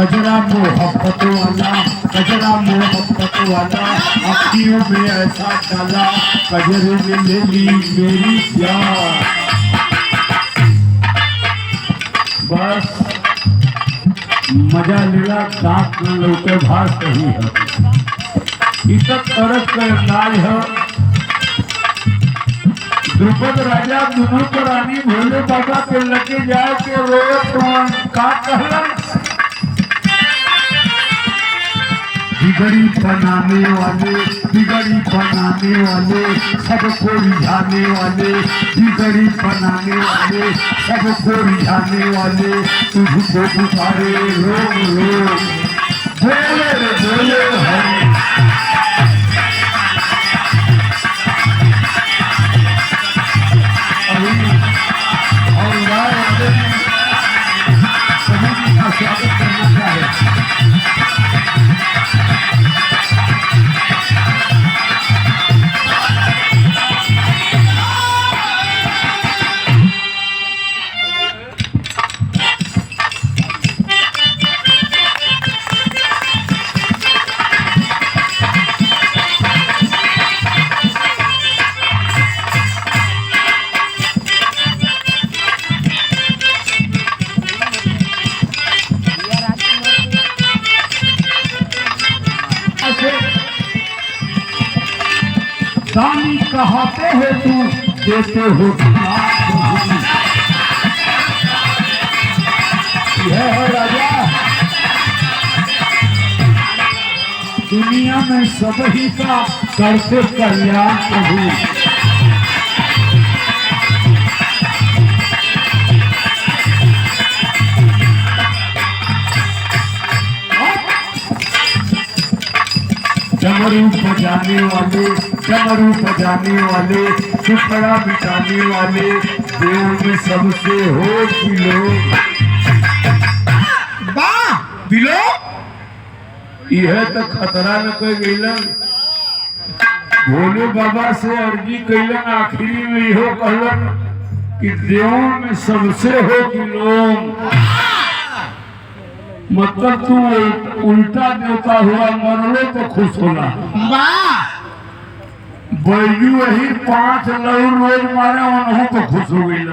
कजरा मोहब्बत वाला, कजरा मोहब्बत वाला, अखियों में ऐसा डाला, कजरे में ले ली मेरी जान। बस मजा लेला दांत न लौटे भास सही है, इतक तरस का अंदाज है। द्रुपद राजा दोनों को रानी भोले बाबा के लगे जाए के रोए तो का कहलन, बिगड़ी बनाने वाले, बिगड़ी बनाने वाले, सबको रिझाने वाले, बिगड़ी बनाने वाले, सबको रिझाने वाले, तुझको पुकारे लोग लोग, बोले रे बोले हम। सभी का स्वागत करना चाहिए। दानी कहते हो तू, देते हो यह है राजा। दुनिया में सब ही का करते कल्याण प्रभु। डमरू बजाने वाले, डमरू बजाने वाले, सुपड़ा बिठाने वाले, देव में सबसे हो बिलो। वाह बिलो, यह तो खतरा न कोई गईलन, भोले बाबा से अर्जी कैलन, आखिरी में इहो कहलन कि देव में सबसे हो बिलो। मतलब तू उल्टा देवता हुआ, मरलो तो खुश होना। बैजू वही 5 लहू रोज मारे, उन्हों को खुश हो गई।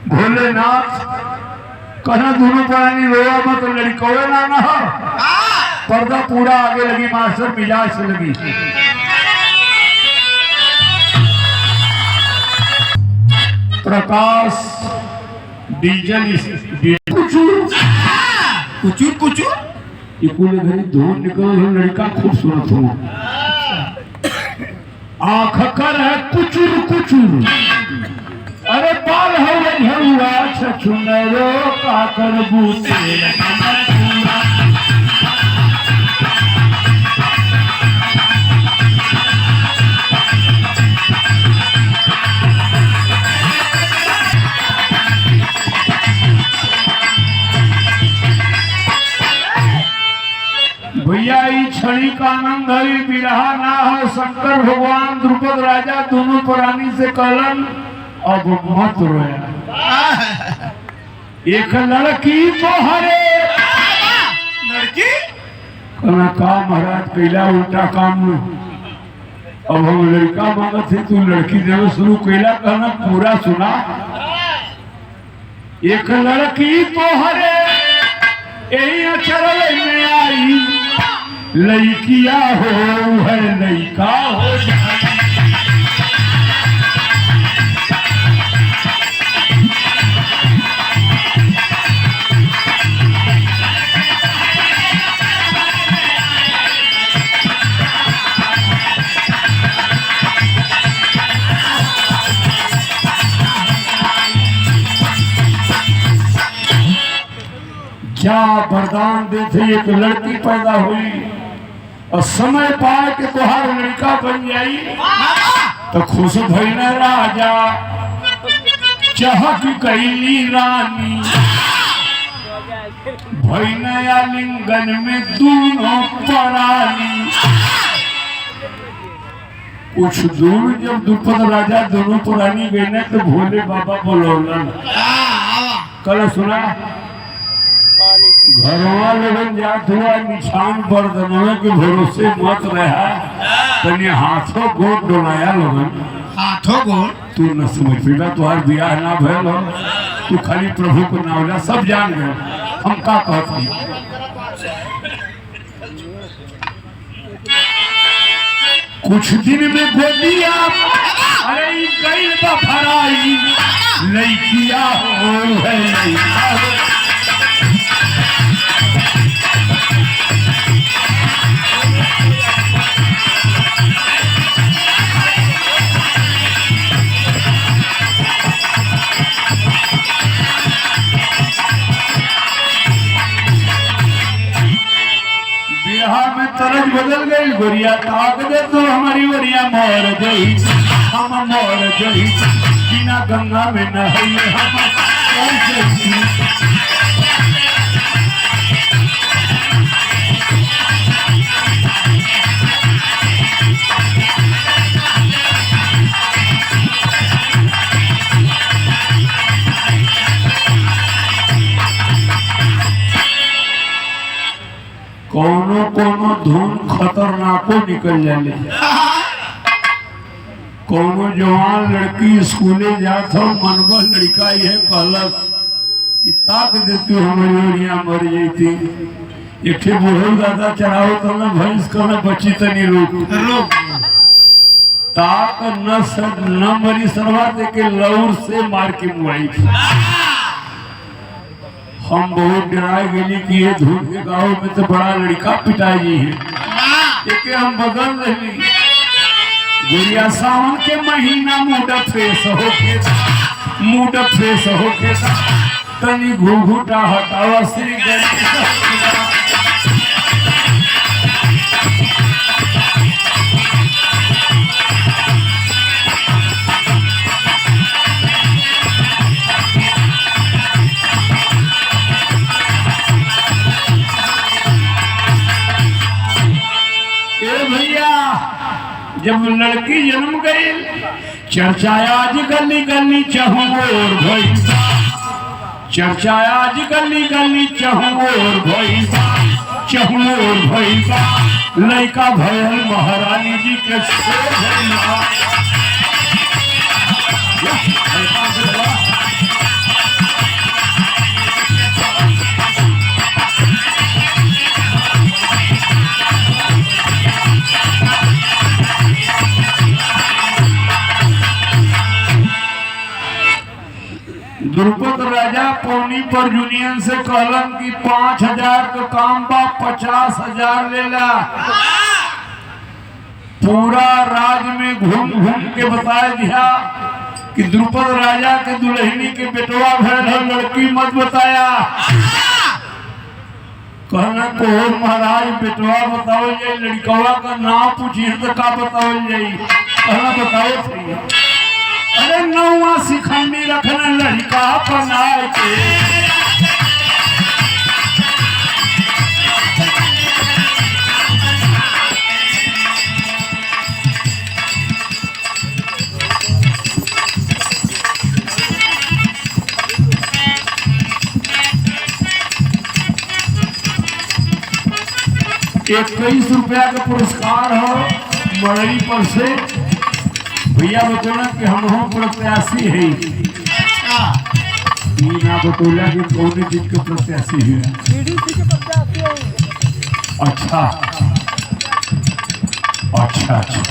भोलेनाथ कहना दोनों प्राणी रोया मत, लड़कोए ना ना पर्दा पूरा आगे लगी, मास्टर मिजाज से लगी। प्रकाश डीजल कुचूर कुचूर इकुले घरी धूल निकल, लड़का खूबसूरत हो, आँख कर है कुचूर कुचूर, अरे बाल है झरुआ छछुनरो का कर बूते। भैया छड़ी का आनंद है, बिरहा ना है। शंकर भगवान द्रुपद राजा दोनों प्राणी से कहलन अब मत रोया, एक लड़की तो हरे। लड़की कहना का महाराज कैला उल्टा काम में, अब हम लड़का मांगत है, तू लड़की देवे शुरू कैला। कहना पूरा सुना, एक लड़की तो हरे यही अचरल में आई, लड़किया हो है लड़का हो जाए। क्या वरदान देते, एक लड़की पैदा हुई और समय पाए के तुहार लड़का बन जाई तो खुश भइल राजा, चहक कैली रानी, भइल आलिंगन में दोनों परानी। कुछ दूर जब द्रुपद राजा दोनों पुरानी गए तो भोले बाबा बोलौलन, कल सुना घरवा लोगन जात हुआ निशान पर दनवे के भरोसे मत रहा तनी हाथों गोड़ डोलाया लोगन हाथों गोड़ तू न समझ पीला तुहार बियाह ना भयल हो तू खाली प्रभु को नावला सब जान गए हम का कहती कुछ दिन में गोदिया अरे ई गइल बा फराई लइकिया हो है लइका हो बिहार में तरज बदल गई गोरिया ताक दे तो हमारी गोरिया मोर गई हम मोर गई बिना गंगा में नहाइए हम मर गई। कोनो कोनो धुन खतरनाको निकल जाले कोनो जवान लड़की स्कूले जात हो मनवा लड़का ये कहलस कि ताक देती हमारी ओरिया मर जाती एक बूढ़ो दादा चढ़ाओ तो न भैंस को न बची तनी लोग ताक न मरी सरवा दे के लौर से मार के मुआई थी। हम बहुत डराए गए कि ये धूप के गाँव में तो बड़ा लड़का पिटाई है एक हम बदल रही गुड़िया सावन के महीना मूड फ्रेश होके तनी घूघूटा हटावा श्री गणेश जब लड़की जन्म गई चर्चा आज गली गली चहुओर भई चर्चा आज गली गली चहुओर भई लड़का भयल महारानी जी के द्रुपद राजा पौनी पर यूनियन से कहलन कि 5,000 का काम बा 50,000 लेला पूरा राज में घूम घूम के बताया दिया कि द्रुपद राजा के दुल्हनी के बेटवा भैल लड़की मत बताया कहना को महाराज बेटवा बताओ जाए लड़कवा का नाम पूछिए तो का बताओ जाए कहना बताओ सही अरे नौवा सिखंडी रखना लड़का बनाए के ₹21 का पुरस्कार हो मड़ई पर से भैया बतौना कि हम हो प्रत्याशी है ना बतौला कि कौन चीज के प्रत्याशी है अच्छा अच्छा अच्छा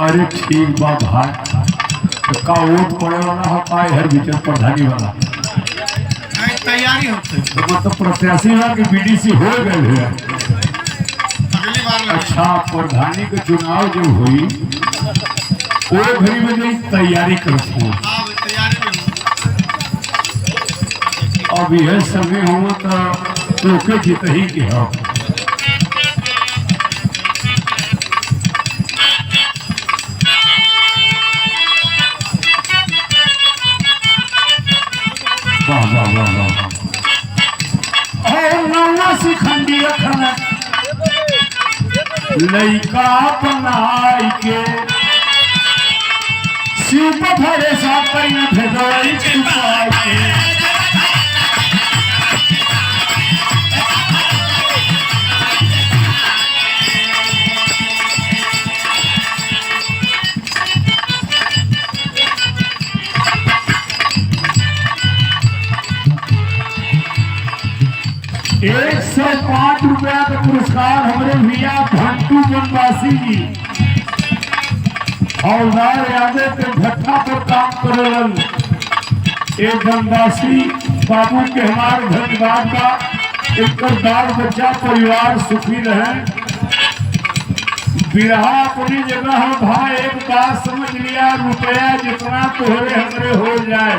अरे ठीक बा भाई तो का वोट पड़े वाला है का हर विचार प्रधानी वाला तैयारी होती तो मतलब प्रत्याशी है कि बीडीसी हो गए है अच्छा प्रधानी के चुनाव जो हुई वो घड़ी में जो तैयारी करते हैं अब यह समय हुआ तो के जीत ही के हो वाह वाह वाह वाह और नौवा सिखंडी रखना लइका बनाई के शिव भरे साथ भेदवाई छुपाई के 105 रुपया का पुरस्कार हमारे भैया भंटू बनवासी जी हौलदार यादव के भट्टा पर काम करेलन। एक बनवासी बाबू के हमारे धन्यवाद का एक बाल बच्चा परिवार सुखी रहे। बिरहा अपनी जगह है भाई, एक बात समझ लिया, रुपया जितना तोहरे हमरे हो जाए,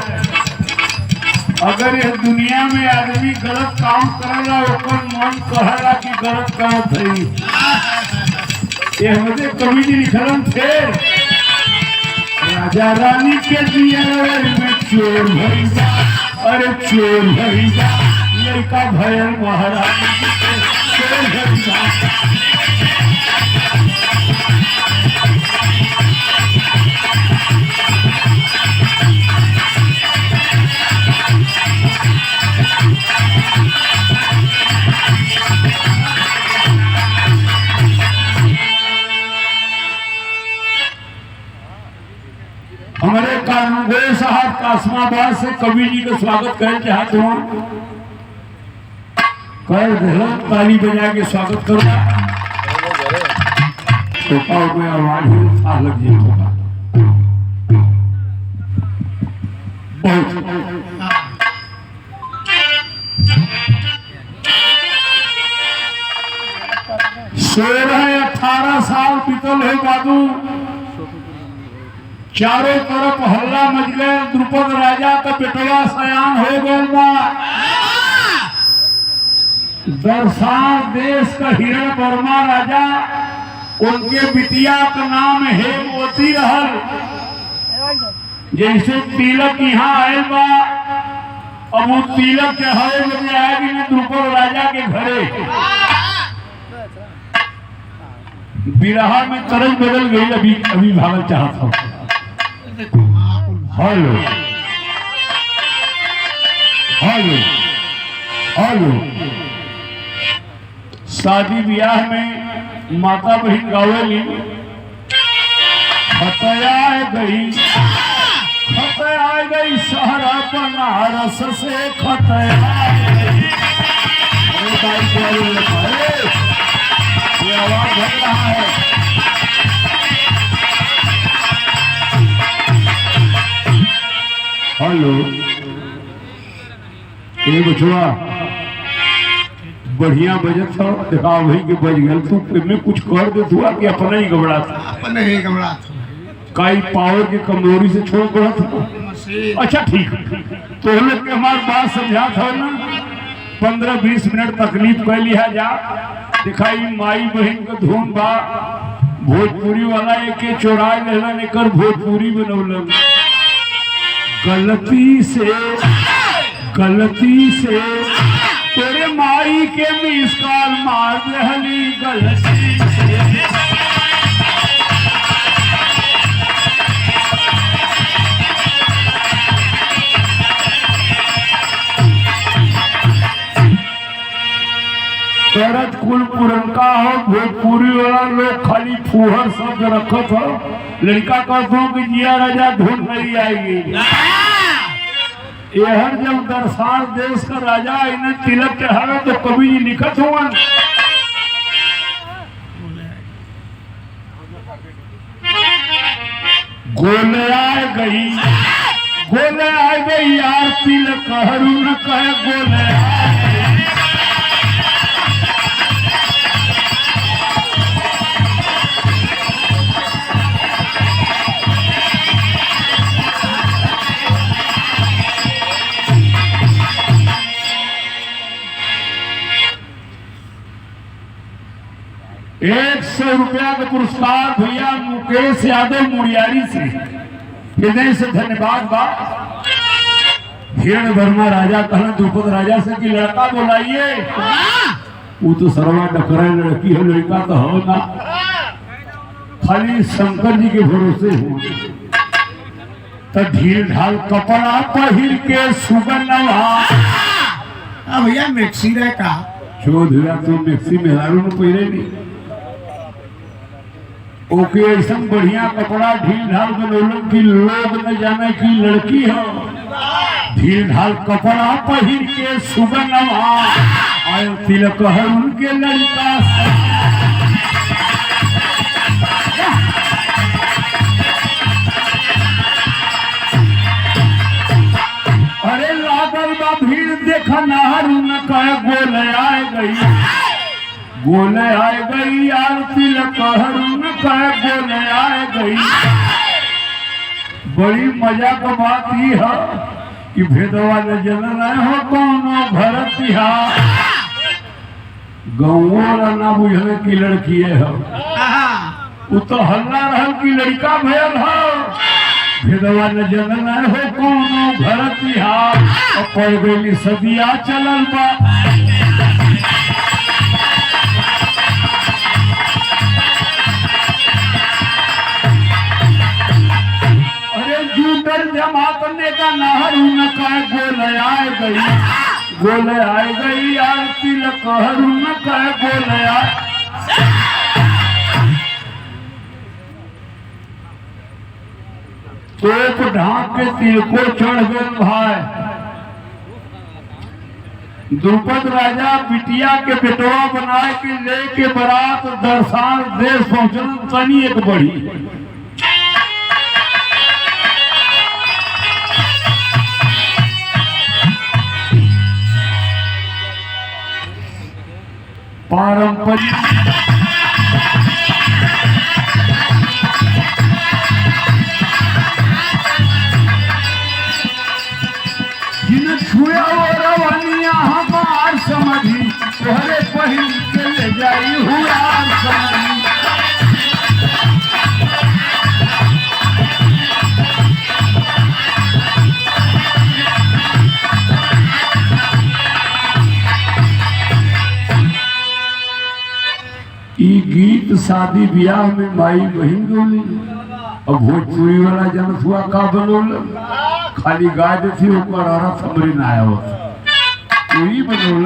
अगर यह दुनिया में आदमी गलत काम करेला ओकर मन कहेला कि गलत काम थी। ये हमारे कवि जी लिखलन थे, राजा रानी के दिया में चोर भैया, अरे चोर भैया, लड़का भयल महारानी के चोर भैया। हमारे कानून साहब कासमाबाद से कवि जी का स्वागत करना चाहते हो, कर दे ताली बजा के स्वागत करना। तो में आवाज ही लग जाएगा बहुत। सोलह 18 साल बीतल है बाबू, चारों तरफ हल्ला मच गए, द्रुपद राजा का बेटवा सयान हो गया बा। दरसाल देश का हिरण वर्मा राजा, उनके बिटिया का नाम हेमवती रहल। जैसे तिलक यहाँ आए बा, अब वो तिलक के हरे बजे आएगी द्रुपद राजा के घरे। बिरहा में तरज बदल गई, अभी भागल चाहता हूँ। हेलो हेलो हेलो, शादी ब्याह में माता बहन गावेली, खतया गई सहरा बनारस से खतया ये आवाज बन रहा है। हेलो ये बचवा बढ़िया बजट था, देखा वही के बज गया, तू में कुछ कर दे दुआ कि अपना ही घबरा था, अपने ही घबरा था, काई पावर की कमजोरी से छोड़ पड़ा था। अच्छा ठीक, तो हम लोग हमारी बात समझा था ना, 15-20 मिनट तकलीफ कर लिया जा। दिखाई माई बहन का धूम बा, भोजपुरी वाला एक चौराहे लेलन एकर भोजपुरी बनौलन। गलती से तेरे माई के मिसकाल मार दहली, गलती से। करत कुल पुरनका हो, भोजपुरी वाला लोग खाली फूहर शब्द रखत हो। लड़का कहते हो कि जिया राजा धुन नहीं आएगी। यहर जब दरसाल देश का राजा इन्हें तिलक चढ़ावे तो कवि जी लिखत हुआ, गोले आ गई यार तिलक हरू न कहे गोले ₹100 का पुरस्कार भैया मुकेश यादव मुड़ियारी से हृदय से धन्यवाद बा। हिरण वर्मा राजा कहना द्रुपद राजा से कि लड़का बोलाइए, वो तो सर्वा डकरा लड़की है, लड़का तो हो ना, खाली शंकर जी के भरोसे हो। तो ढील ढाल कपड़ा पहिर के सुगनवा भैया मैक्सी रहे का चोध हुआ तो मैक्सी मेहरारू में पहिरे नहीं। ओके ऐसा बढ़िया कपड़ा ढील ढाल बनौलन की लोग न जाने की लड़की हो। ढील ढाल कपड़ा पहिर के सुगनमा आयो तिलक है उनके लड़का अरे लागल बा भीड़ देखा नहरू न कहे गोले आए गई आरती लकहरू न कहे गोले आए गई। बड़ी मजा का बात ही है कि भेदवा न जनन हो कौनो घर तिहार गाँव ना बुझने की लड़की है वो तो हल्ला रहल की लड़का भयल हो। भेदवा न जनन हो कौनो घर तिहार और पड़ गई सदिया चलल बा। जमा करने का नहर न कहे गोले आए गई आरती लकहरू न कहे गोले आए। तोप ढांक के तिल को चढ़ गए भाई। द्रुपद राजा बिटिया के बेटवा बनाए के लेके बारात दर्शान देश पहुंचन तनी एक बड़ी पारंपरिक जिन छुआ वो रवानिया हमार समझी तोहरे पहिल के ले जाई हुआ समझी। गीत शादी ब्याह में माई बहन गोली और भोजपुरी वाला जनत हुआ का बनोल खाली गाय थी ऊपर औरत हमरे ना आया वही बनोल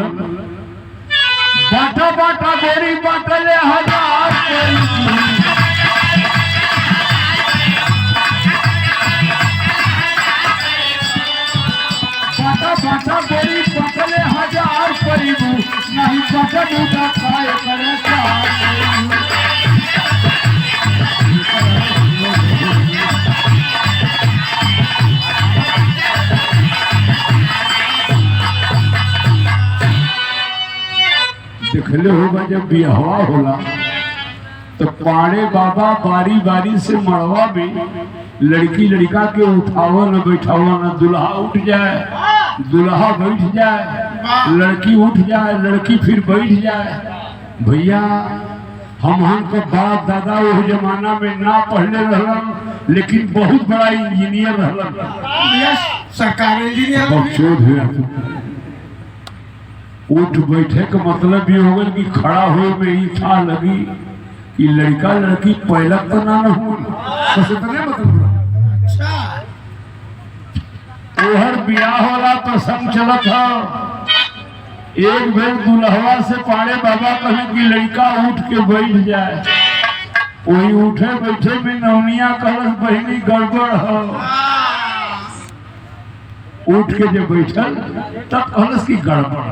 बाटा बाटा गोरी बाटले हजार बाटा बाटा गोरी बाटले हजार परिबू नहीं बाटा बूटा खाए करे देखले होगा जब बिहवा होला तो पाड़े बाबा बारी बारी से मड़वा में लड़की लड़का के उठावा न बैठावा न दुल्हा उठ जाए दुल्हा बैठ जाए लड़की उठ जाए लड़की फिर बैठ जाए। भैया हम तो बाप दादा वो जमाना में ना पढ़ने रहलन लेकिन बहुत बड़ा इंजीनियर रहलन सरकारी इंजीनियर। उठ बैठे का मतलब ये होगा कि खड़ा हो में ही था लगी कि लड़का लड़की पहला तो ना हो मतलब ओहर ब्याह वाला तो संग चलत हो। एक बेर दुल्हवा से पाड़े बाबा कहे कि लड़का उठ के बैठ जाए वही उठे बैठे में नौनिया कहल बहनी गड़बड़ हो। उठ के जब बैठल तब कहल की गड़बड़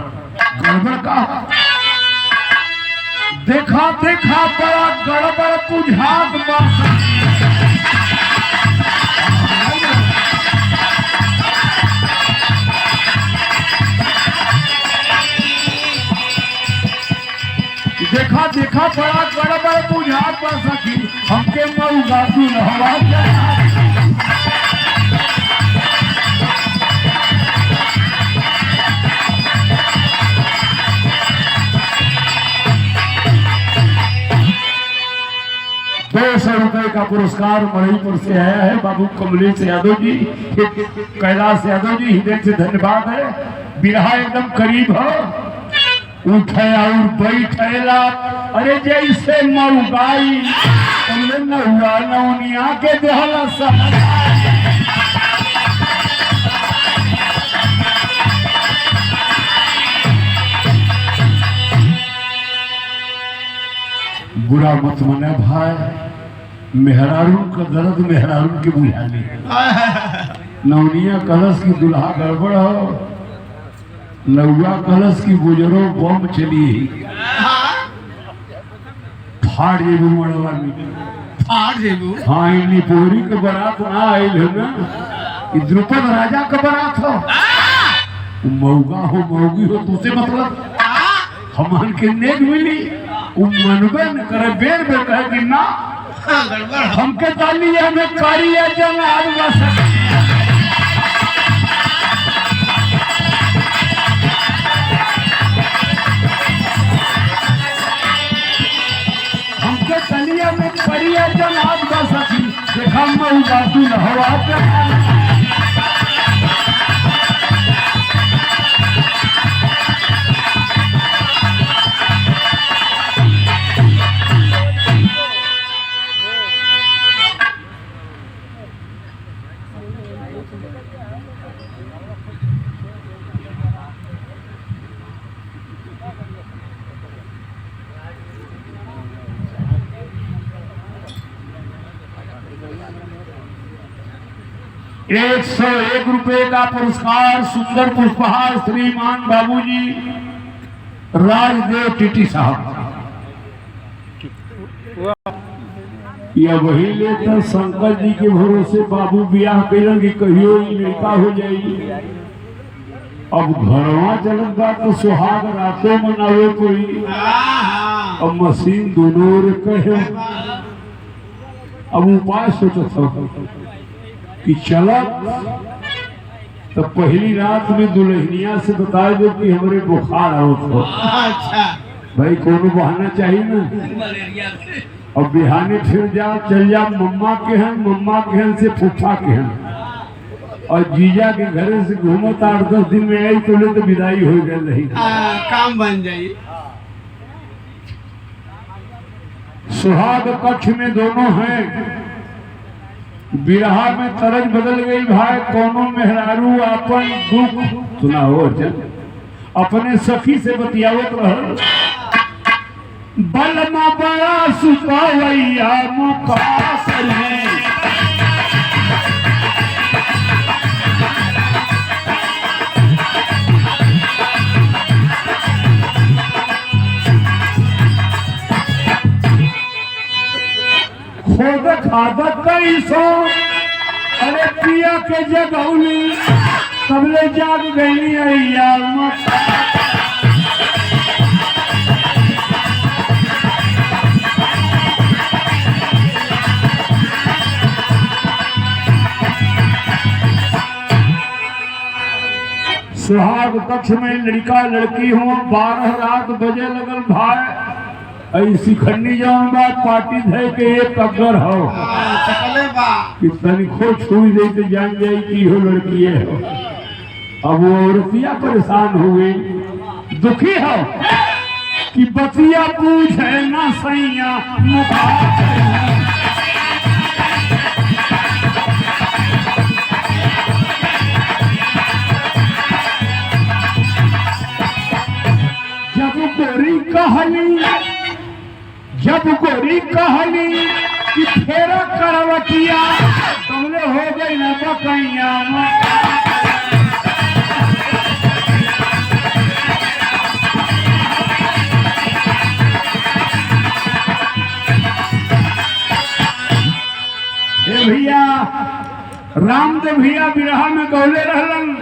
गड़बड़ का देखा देखा बड़ा गड़बड़ बुझात देखा देखा बड़ा गड़बड़ बुझात बा सखी हमके मऊगा दुल्हवा ₹200 का पुरस्कार मणिपुर से आया है बाबू कमलेश यादव जी कैलाश यादव जी हृदय से धन्यवाद है। बिरहा एकदम करीब हो उठे और बैठेला अरे जैसे मऊगाई न हुआ नौनिया के देहला बुरा मत मने भाई मेहरारू का दर्द मेहरारू के बुझाली नवनिया कलश की दुल्हा गड़बड़ हो, लौआ कलश की गुजरो बम चली फाड़ जेबू मड़वा में फाड़ देबू। हाँ इन्हीं पोरी के बारात ना आयल है ना, ये द्रुपद राजा का बारात हो, मौगा हो मौगी हो तुझसे मतलब हमान के नेक मिली मनबे न करे बेर बेर कहे कि ना गड़बड़ हमके तालिया में कारिया जन आदवा सके हमके तालिया में कारिया जन आदवा सकी देखा मैं उदासी न हवा के ₹101 का पुरस्कार सुंदर पुष्पहार श्रीमान बाबूजी राजदेव टीटी साहब। यह वही लेकर शंकर जी के भरोसे बाबू ब्याह कैलन की कहियो लड़का हो जाएगी। अब घरवा चलत बा तो सुहाग रातों मनावे कोई, अब मशीन दोनों ओर कहे। अब उपाय सोचत हो कि चलत तो पहली रात में दुल्हनिया से बता दो कि हमारे बुखार आवत हो। अच्छा भाई कोनो बहाना चाहिए ना, और बिहाने फिर जा चल जा मम्मा के हैं से फूफा के हैं, और जीजा के घरे से घूमत 8-10 दिन में आई तो ले तो विदाई हो गई रही। काम बन जाई। सुहाग कक्ष में दोनों हैं, बिरहा में तरज बदल गई भाई। कोनो मेहरारू अपन दुख सुना हो अपने सखी से बतियावत रहल, बलमा बड़ा सुपावैया मुकासर है। खोद खाद कैसो अरे पिया के जगौली सबले जाग गई अय्या सुहाग कक्ष में लड़का लड़की हो 12 रात बजे लगल भाई। ऐसी खन्नी जौन बात पार्टी थे के एक अगर हो कि तनिको छुई दे तो जान जाए कि हो लड़की हो। अब वो औरतिया परेशान हो गई, दुखी हो कि बतिया पूछे ना सैया जब गोरी कहली कि फेरा करवटिया तुमने हो गई ना बकैया। भैया रामदेव भैया बिरहा में गौले रहलन,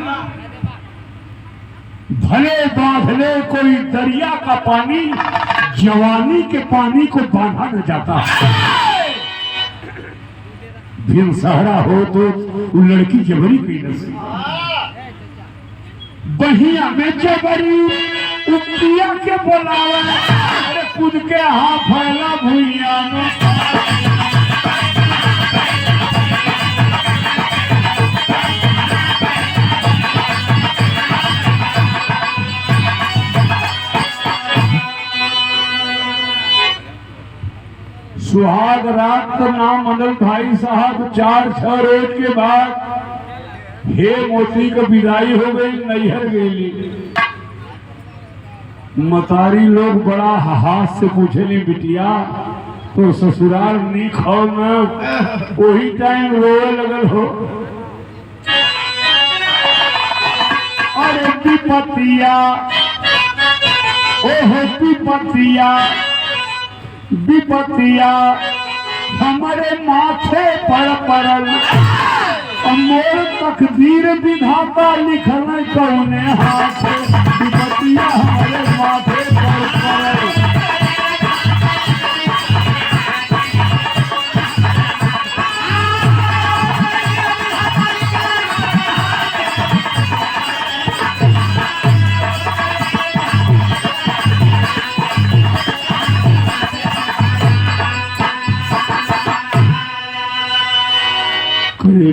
भले बांधले कोई दरिया का पानी, जवानी के पानी को बांधा न जाता। फिर सहरा हो तो वो लड़की जबरी की नसी, बहिया में जबरी उपिया के बोलावा, अरे कूद के हाथ फैला भुइया में। सुहाग रात का नाम मनल भाई साहब 4-6 रोज के बाद हे मोती का विदाई हो गई, नैहर गेली। मतारी लोग बड़ा हाथ से पूछेली बिटिया तो ससुराल नी खाओ न वही टाइम रोए लगल हो। अरे विपतिया ओहो विपतिया विपतिया हमारे माथे पर पड़ल, मोर तकदीर विधाता लिखल कौने हाथ, विपतिया हमारे माथे पर पड़ल।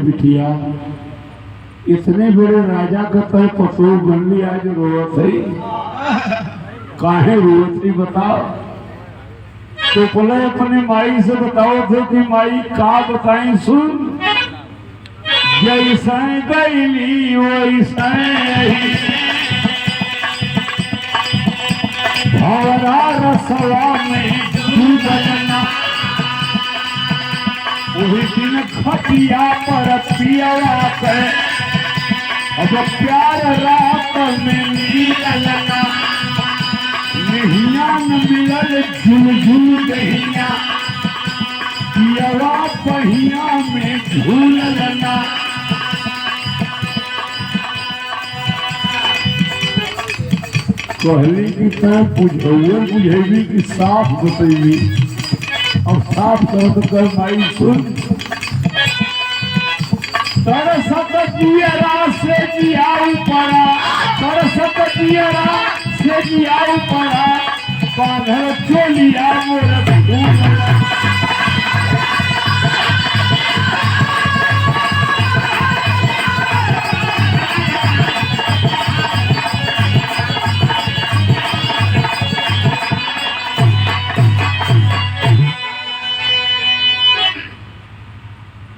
बिटिया इतने बड़े राजा का तो पशु बनली आज रोवत है, काहे रोवत ही बताओ। तो बोले अपने माई से बताओ थे कि माई का बताई सुन, जैसे गईली वैसे भवरा रसवा में दूधना, वही दिन खटिया पर पियवा के अब प्यार रात में मिलना, नहिया न मिलल झुलझुल दहिया, पियवा पहिया में झूलना। कहली की तरह बुझेगी कि साफ बतेगी। अब साफ कर कर माई सुन, तरसत जियरा से जियाऊ पड़ा, तरसत जियरा से जियाऊ पड़ा, बांधल चोलिया मोर भूला।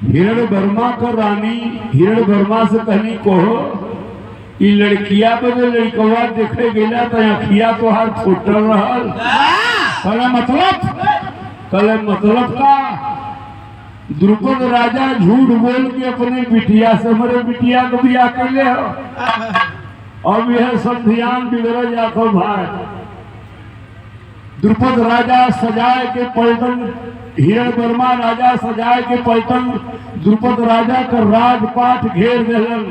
हिरण वर्मा का रानी हिरण वर्मा से कहनी कहो ई लड़किया बदे लड़कवा देखे गेला तो अखिया तो हार फुटल रहल। कले मतलब का द्रुपद राजा झूठ बोल के अपने बिटिया से हमारे बिटिया को भी अकेले हो। अब यह सब ध्यान बिगड़ जाता भाई। द्रुपद राजा सजाए के पलटन, हिरण वर्मा राजा सजाए के पलटन द्रुपद राजा का राजपाट घेर दिलन।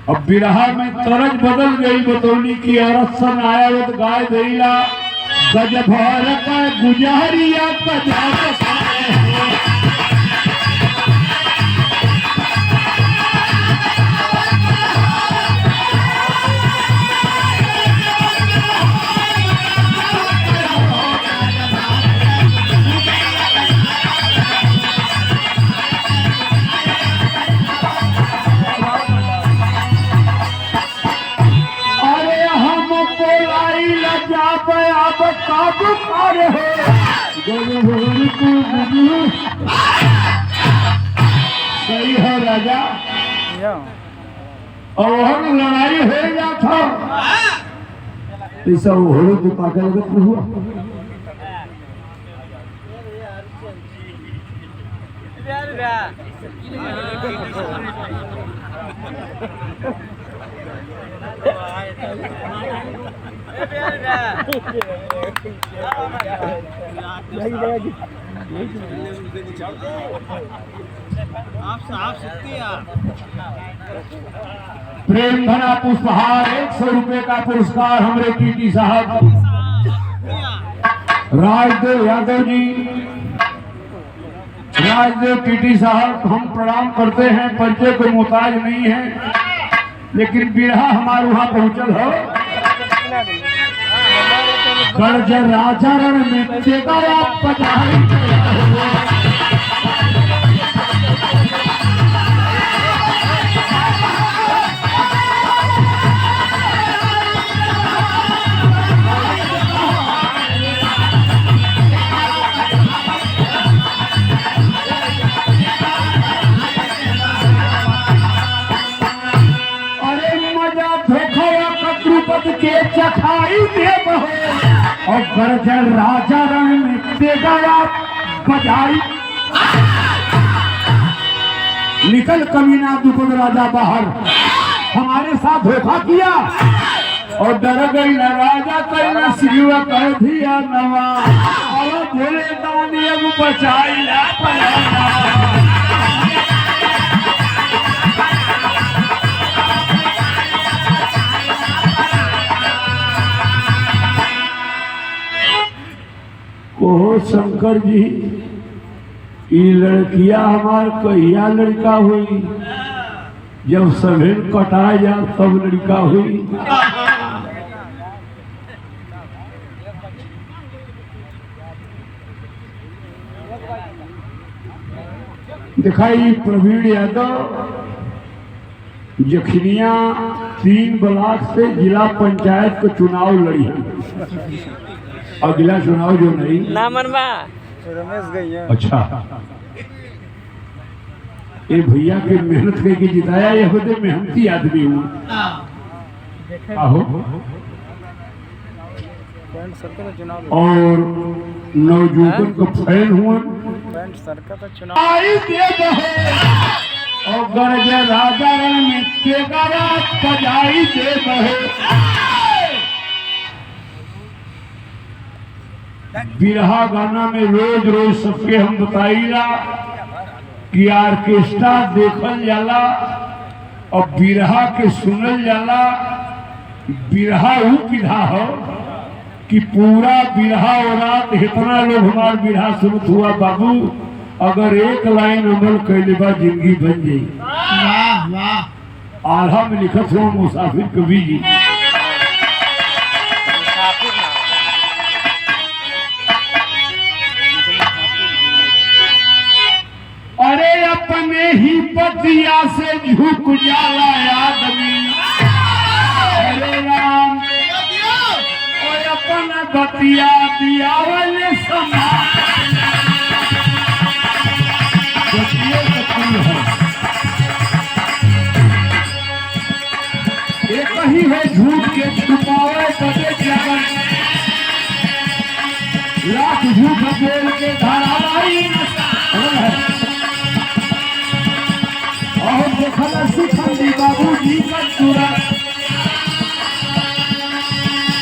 अब बिरहा में तरज बदल गई, बतौनी की औरत सन आया वो गाय देला गज भर का गुजारिया का। सही है राजा, और लड़ाई हो गया था ऐसा होड़े को पागल हुआ। प्रेम धना पुष्पहार 100 रुपए का पुरस्कार हमारे टीटी साहब राजदेव यादव जी, राजदेव टीटी साहब हम प्रणाम करते हैं। परिचय को मोहताज नहीं है, लेकिन बिरहा हमारे वहां पहुंचल हो। कर्ज राजा रण में चेताया पचाई के चखाई देव हो और गरजन राजा रण में तेगा बजाई। निकल कमीना दुपद राजा बाहर, हमारे साथ धोखा किया और डर गई न राजा कई न सिवा कर दिया नवा। और बोले दानी अब बचाई ना पाया। ओ शंकर जी, ये लड़किया हमार कहिया लड़का हुई, जब सभेन कटा जा तब लड़का हुई। दिखाई प्रवीण यादव जखनिया 3 ब्लॉक से जिला पंचायत को चुनाव लड़ी है। अगला चुनाव जो नहीं ना मनवा रमेश गई है। अच्छा, ये भैया के मेहनत करके जिताया, ये होते मेहनती आदमी हूँ। आहो, बैंड सरकार का चुनाव और नवजुवन को फैन हुआ। बैंड सरकार का चुनाव आई दे बहे और गरज राजा रण में तेगारा बजाई दे बहे। बिरहा गाना में रोज रोज सबके हम बताइला कि ऑर्केस्ट्रा देखल जाला और बिरहा के सुनल जाला। बिरहा ऊ विधा हो कि पूरा बिरहा और रात इतना लोग हमार बिरहा सुनत हुआ बाबू, अगर एक लाइन अमल कैले बा जिंदगी बन जाई। वाह वाह। आल्हा में लिखत हो मुसाफिर कवि जी, अरे अपने ही पतिया से झुक जाला आदमी। अरे राम और अपन बतिया दियावल समान। बतिये कथी है, एक ही है झूठ के छुपावे बदे जावन। लाख झूठ बोल के धारावाही और देखल सिखंडी बाबू जी का सूरत।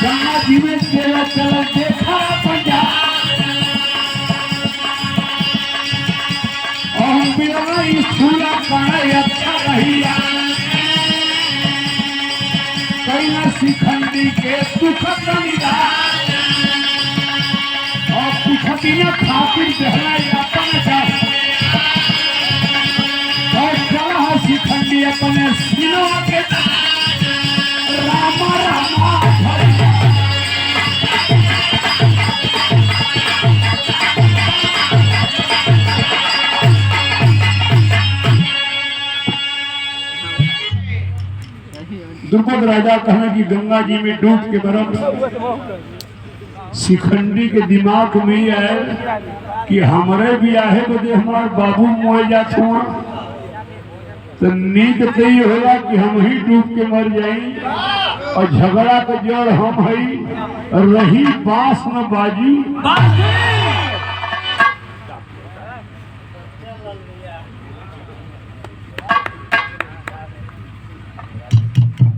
गंगा जी में चला चला देखा पंजाब। और बिना स्कूला पढ़ाई अच्छा रहिया, कई न सिखंडी के दुख कमीदा। और पुछती न खातिर देहला अपन जा, और चला सिखंडी अपने सिनवा के रामा रामा द्रुपद राजा कहना कि गंगा जी में डूब के बरफ। शिखंडी के दिमाग में ही आए कि हमारे भी आहे बदे हमारे बाबू मोए जात हुआ, तो नींद तो ये होला कि हम ही डूब के मर जाई। और झगड़ा के जड़ हम हई, रही बास न बाजी।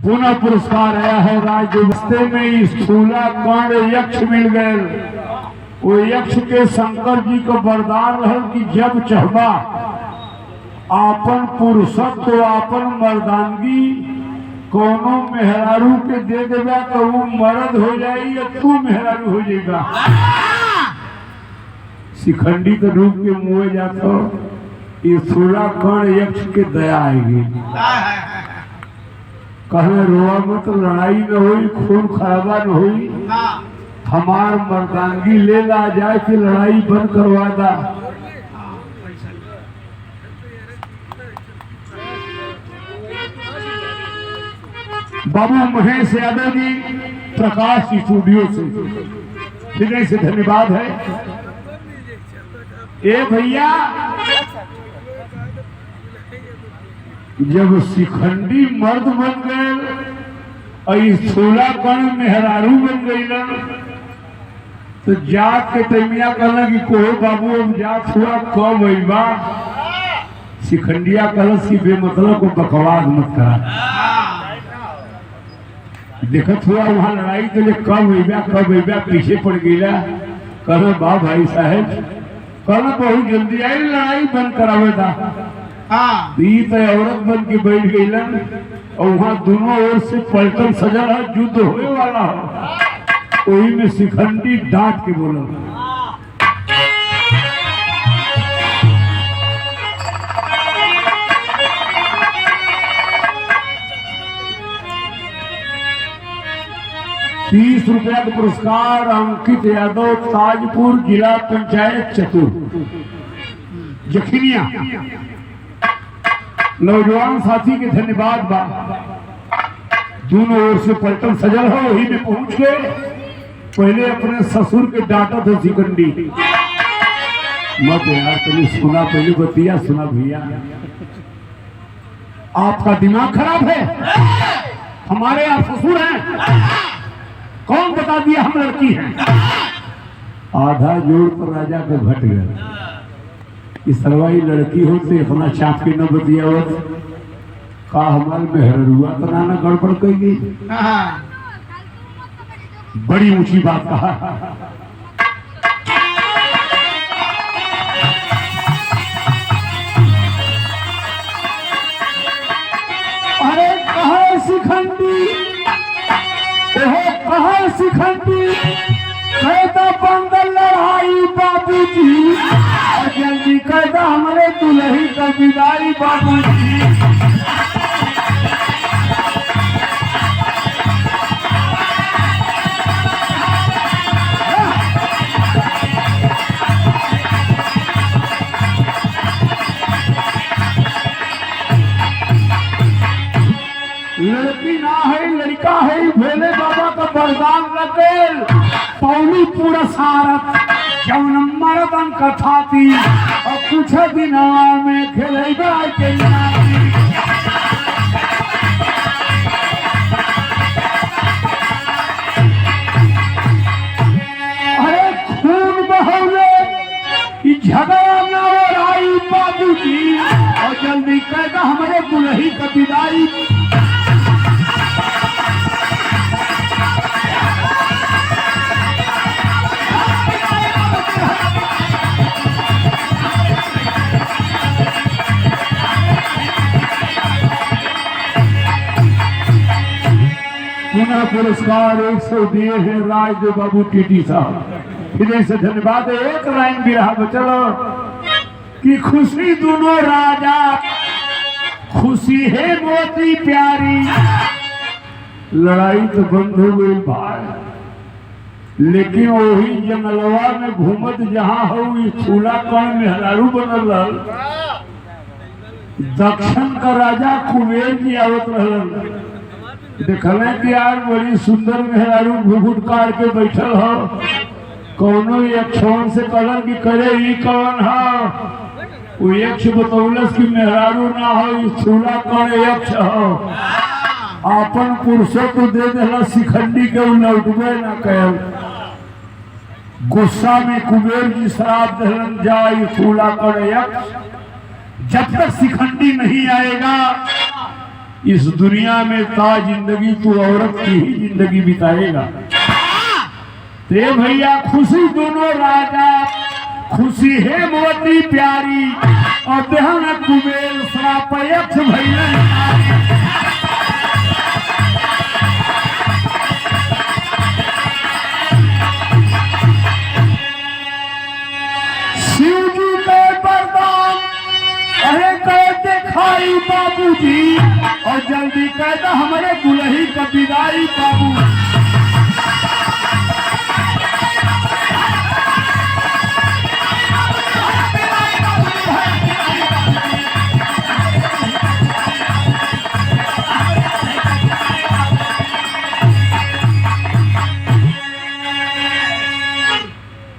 पुनः पुरस्कार आया है राजस्ते में स्थूला कर्ण यक्ष मिल गए। वो यक्ष के शंकर जी को वरदान रहल कि जब चाहबा आपन पुरुषत्व आपन मर्दानगी कोनो मेहरारू के दे देगा तो वो मर्द हो जाई या तू मेहरारू हो जाएगा। शिखंडी के रूप के मुँह जाता ये स्थूला कर्ण यक्ष के दया आएगी। कहे रोआ मत, लड़ाई न हुई, खून खराबा न हुई, हमार मर्दानगी ले ला जाए कि लड़ाई बंद करवा दा। बाबू महेश यादव जी प्रकाश स्टूडियो से हृदय से धन्यवाद है। ए भैया, जब शिखंडी मर्द बन गए, स्थूला कर्ण मेहरारू बन गई, तो जात के तैमिया कहला कि कोहे बाबू अब जात हुआ कब अइबा। शिखंडिया कलश की बेमतलब को बकवास मत करा। देखत हुआ वहाँ लड़ाई के लिए कब अइबा पीछे पड़ गईला। कहना बा भाई साहब, कहना बहुत जल्दी आई, लड़ाई बंद करावे था। ई तो औरत बन के बैठ गईलन और वहाँ दोनों ओर से पलटन सजल है, युद्ध होने वाला है। वही में शिखंडी डांट के बोला, 30 रुपया का पुरस्कार अंकित यादव, ताजपुर जिला पंचायत चतुर जखिनिया। नौजवान साथी के धन्यवाद बा। दोनों ओर से पलटन सजल हो, वही में पहुंच गए। पहले अपने ससुर के डांटा था शिखंडी, मत यार तुमने सुना, पहले बतिया सुना भैया। आपका दिमाग खराब है, हमारे आप ससुर हैं, कौन बता दिया हम लड़की हैं। आधा जोड़ पर राजा को घट गया। इस सरवाई लड़की होते अपना चाप के न बतिया का हमारे मेहरुआ तो ना गड़बड़ कही। बड़ी ऊंची बात कहा। अरे कहा शिखंडी, कहा शिखंडी, कैदा बंदल लड़ाई बाबूजी, जल्दी कैदा हमारे दुल्ही का विदाई बाबूजी। लड़की ना है लड़का है, भोले बाबा का वरदान रखेल। पौनी पूरा सारत जौन मर्दन कथा थी और कुछ दिन में खेलेगा के अरे खून बहौले झगड़ा ना और आई बाबूजी, और जल्दी कहता हमारे दुल्ही का विदाई। पुनः पुरस्कार 100 दिए हैं राजदेव बाबू टीटी साहब, हृदय से धन्यवाद। एक लाइन भी रहा चलो कि खुशी दोनों राजा, खुशी है मोती प्यारी। लड़ाई तो बंद हो गई भाई, लेकिन वही जंगलवा में घूमत जहाँ हो चूल्हा कौन मेहरारू बनल रहल। दक्षिण का राजा कुबेर जी आवत रहल, देखल कि यार बड़ी सुंदर मेहरारू घुघुट काट के बैठल हो। कौनो यक्षों से कहलन कि करे ई कौन हो। वो यक्ष बतौलस की मेहरारू ना हो, चूल्हा कौन यक्ष हो। अपन पुरुषों को दे देला शिखंडी के लौटबे ना कहल। गुस्सा में कुबेर जी शराब दहलन, जाए चूल्हा कौन यक्ष, जब तक शिखंडी नहीं आएगा इस दुनिया में ता जिंदगी तू औरत की ही जिंदगी बिताएगा। ते भैया खुशी दोनों राजा, खुशी है मोती प्यारी, और देहन कुबेर श्राप यक्ष भैया। शिव जी के वरदान अरे कह दिखाई बाबूजी, और जल्दी कहता हमारे दुल्ही का विदाई बाबू।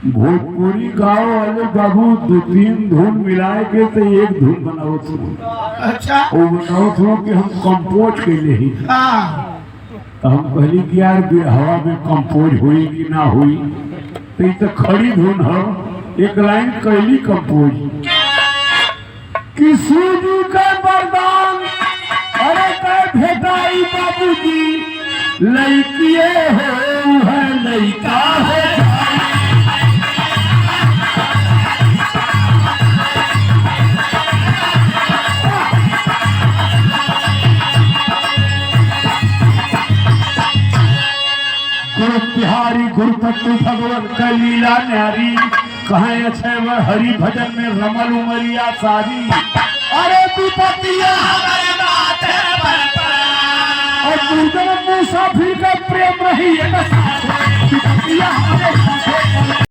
भोजपुरी गाँव वाले बाबू 2-3 धुन मिलाए के तो एक धुन बनाओ थो। अच्छा वो बनाओ थो कि हम कंपोज के लिए ही। तो हम कहली कि यार हवा में कंपोज हुई कि ना हुई, तो ये तो खड़ी धुन हो। एक लाइन कैली कंपोज कि सूजी का वरदान अरे कह भेटाई बाबूजी लड़किए हो है लड़का हो गुरु तिहारी गुरु तत्व भगवान का लीला न्यारी कहे अच्छे वह हरि भजन में रमल उमरिया सारी अरे दुपतिया और दुर्जन मुसाफिर का प्रेम रही है दुपतिया हमारे